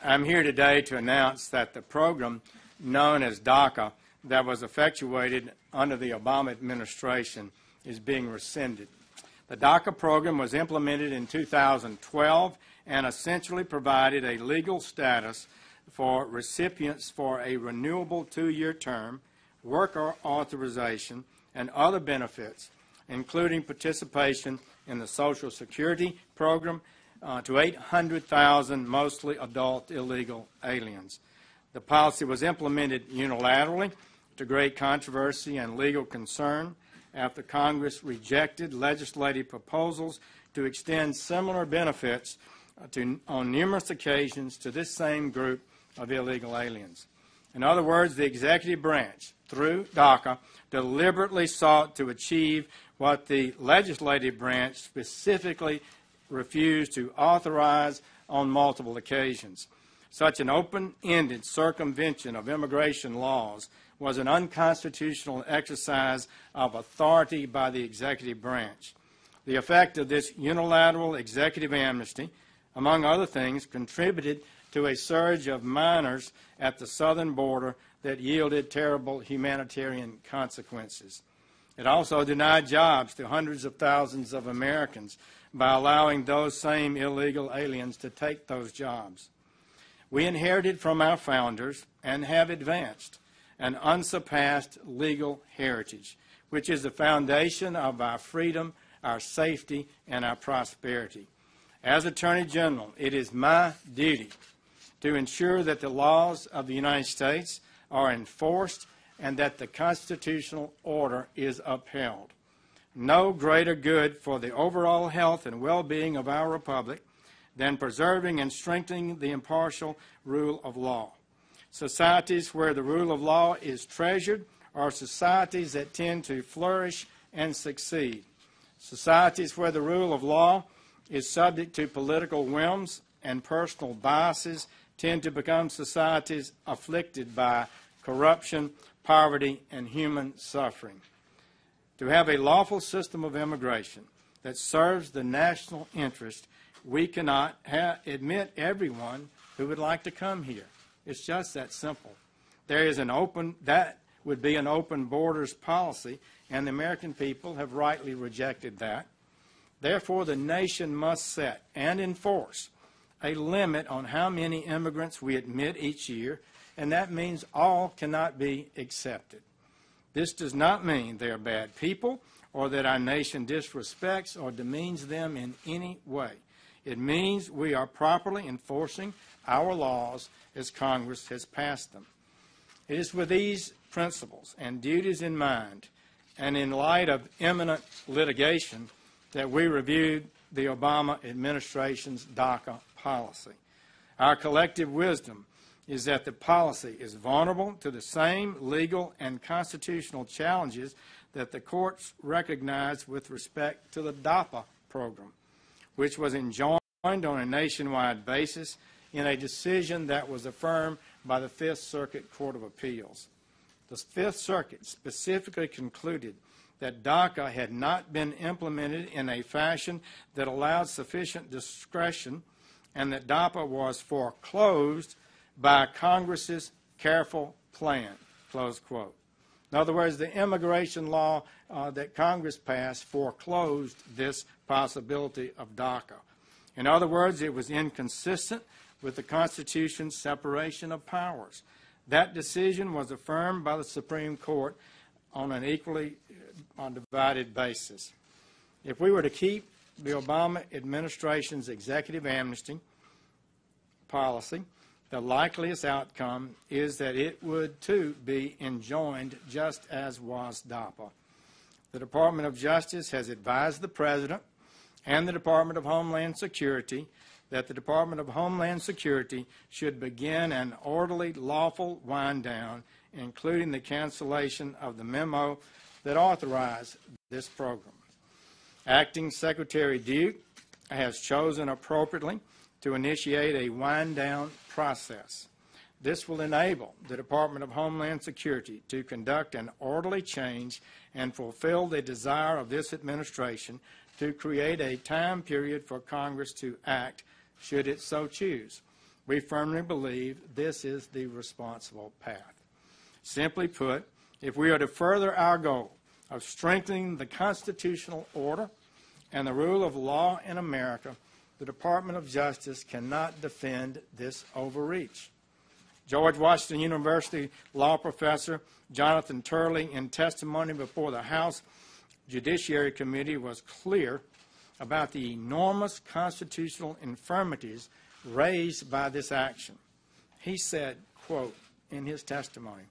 I'm here today to announce that the program known as DACA that was effectuated under the Obama administration is being rescinded. The DACA program was implemented in 2012 and essentially provided a legal status for recipients for a renewable 2-year term, work authorization, and other benefits, including participation in the Social Security program to 800,000 mostly adult illegal aliens. The policy was implemented unilaterally to great controversy and legal concern after Congress rejected legislative proposals to extend similar benefits on numerous occasions to this same group of illegal aliens. In other words, the executive branch, through DACA, deliberately sought to achieve what the legislative branch specifically refused to authorize on multiple occasions. Such an open-ended circumvention of immigration laws was an unconstitutional exercise of authority by the executive branch. The effect of this unilateral executive amnesty, among other things, contributed to a surge of minors at the southern border that yielded terrible humanitarian consequences. It also denied jobs to hundreds of thousands of Americans by allowing those same illegal aliens to take those jobs. We inherited from our founders and have advanced an unsurpassed legal heritage, which is the foundation of our freedom, our safety, and our prosperity. As Attorney General, it is my duty to ensure that the laws of the United States are enforced and that the constitutional order is upheld. No greater good for the overall health and well-being of our republic than preserving and strengthening the impartial rule of law. Societies where the rule of law is treasured are societies that tend to flourish and succeed. Societies where the rule of law is subject to political whims and personal biases tend to become societies afflicted by corruption, poverty, and human suffering. To have a lawful system of immigration that serves the national interest, we cannot admit everyone who would like to come here. It's just that simple. That would be an open borders policy, and the American people have rightly rejected that. Therefore, the nation must set and enforce a limit on how many immigrants we admit each year, and that means all cannot be accepted. This does not mean they are bad people or that our nation disrespects or demeans them in any way. It means we are properly enforcing our laws as Congress has passed them. It is with these principles and duties in mind, and in light of imminent litigation, that we reviewed the Obama administration's DACA policy. Our collective wisdom is that the policy is vulnerable to the same legal and constitutional challenges that the courts recognize with respect to the DAPA program, which was enjoined on a nationwide basis in a decision that was affirmed by the Fifth Circuit Court of Appeals. The Fifth Circuit specifically concluded that DACA had not been implemented in a fashion that allowed sufficient discretion and that DAPA was foreclosed by Congress's careful plan, close quote. In other words, the immigration law that Congress passed foreclosed this possibility of DACA. In other words, it was inconsistent with the Constitution's separation of powers. That decision was affirmed by the Supreme Court on an equally divided basis. If we were to keep the Obama administration's executive amnesty policy, the likeliest outcome is that it would, too, be enjoined just as was DAPA. The Department of Justice has advised the President and the Department of Homeland Security that the Department of Homeland Security should begin an orderly, lawful wind-down, including the cancellation of the memo that authorized this program. Acting Secretary Duke has chosen appropriately to initiate a wind-down process. This will enable the Department of Homeland Security to conduct an orderly change and fulfill the desire of this administration to create a time period for Congress to act should it so choose. We firmly believe this is the responsible path. Simply put, if we are to further our goal of strengthening the constitutional order and the rule of law in America, the Department of Justice cannot defend this overreach. George Washington University law professor Jonathan Turley, in testimony before the House Judiciary Committee, was clear about the enormous constitutional infirmities raised by this action. He said, quote, in his testimony,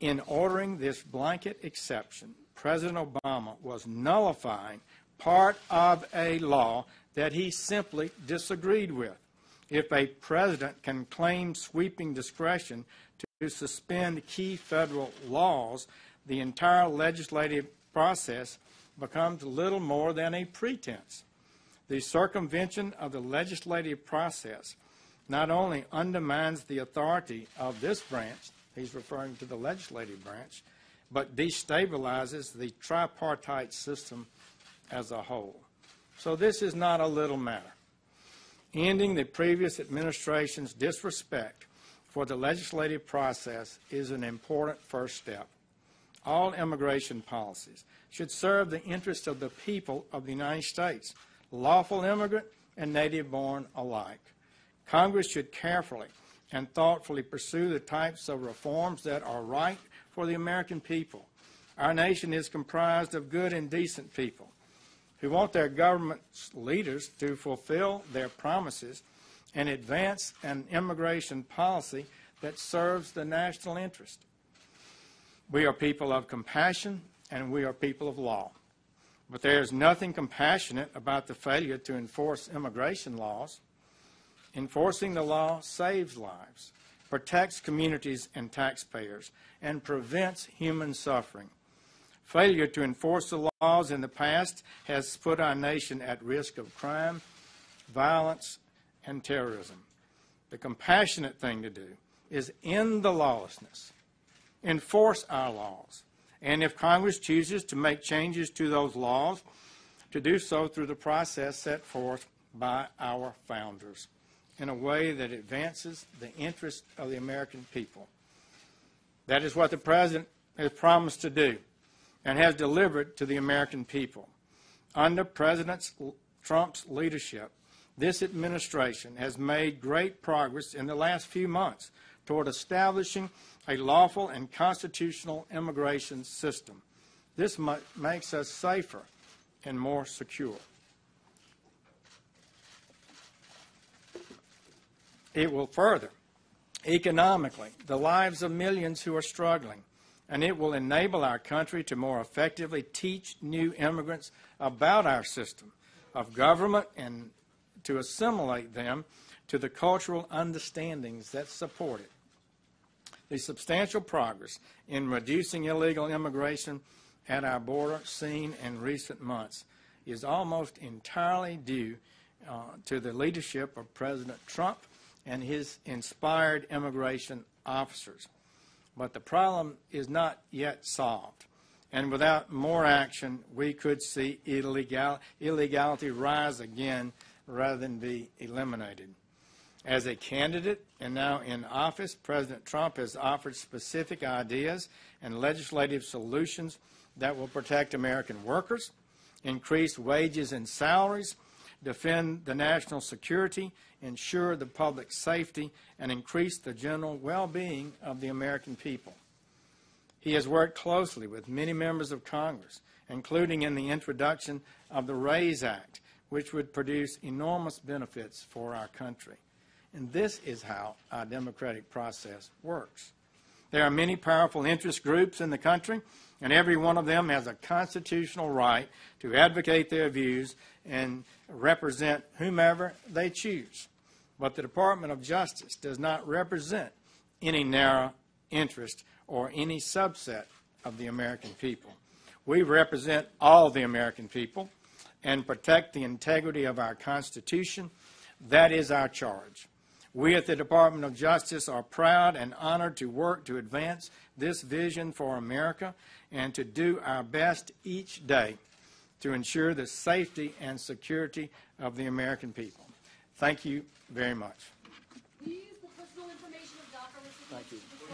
"In ordering this blanket exception, President Obama was nullifying part of a law that he simply disagreed with. If a president can claim sweeping discretion to suspend key federal laws, the entire legislative process becomes little more than a pretense. The circumvention of the legislative process not only undermines the authority of this branch," he's referring to the legislative branch, "but destabilizes the tripartite system as a whole." So this is not a little matter. Ending the previous administration's disrespect for the legislative process is an important first step. All immigration policies should serve the interests of the people of the United States, lawful immigrant and native-born alike. Congress should carefully and thoughtfully pursue the types of reforms that are right for the American people. Our nation is comprised of good and decent people who want their government's leaders to fulfill their promises and advance an immigration policy that serves the national interest. We are people of compassion and we are people of law. But there is nothing compassionate about the failure to enforce immigration laws. Enforcing the law saves lives, protects communities and taxpayers, and prevents human suffering. Failure to enforce the laws in the past has put our nation at risk of crime, violence, and terrorism. The compassionate thing to do is end the lawlessness, enforce our laws, and if Congress chooses to make changes to those laws, to do so through the process set forth by our founders in a way that advances the interests of the American people. That is what the President has promised to do and has delivered to the American people. Under President Trump's leadership, this administration has made great progress in the last few months toward establishing a lawful and constitutional immigration system. This makes us safer and more secure. It will further, economically, the lives of millions who are struggling, and it will enable our country to more effectively teach new immigrants about our system of government and to assimilate them to the cultural understandings that support it. The substantial progress in reducing illegal immigration at our border seen in recent months is almost entirely due to the leadership of President Trump and his inspired immigration officers. But the problem is not yet solved, and without more action, we could see illegality rise again rather than be eliminated. As a candidate and now in office, President Trump has offered specific ideas and legislative solutions that will protect American workers, increase wages and salaries, defend the national security, ensure the public safety, and increase the general well-being of the American people. He has worked closely with many members of Congress, including in the introduction of the RAISE Act, which would produce enormous benefits for our country. And this is how our democratic process works. There are many powerful interest groups in the country, and every one of them has a constitutional right to advocate their views and represent whomever they choose. But the Department of Justice does not represent any narrow interest or any subset of the American people. We represent all the American people and protect the integrity of our Constitution. That is our charge. We at the Department of Justice are proud and honored to work to advance this vision for America and to do our best each day to ensure the safety and security of the American people. Thank you very much. Thank you.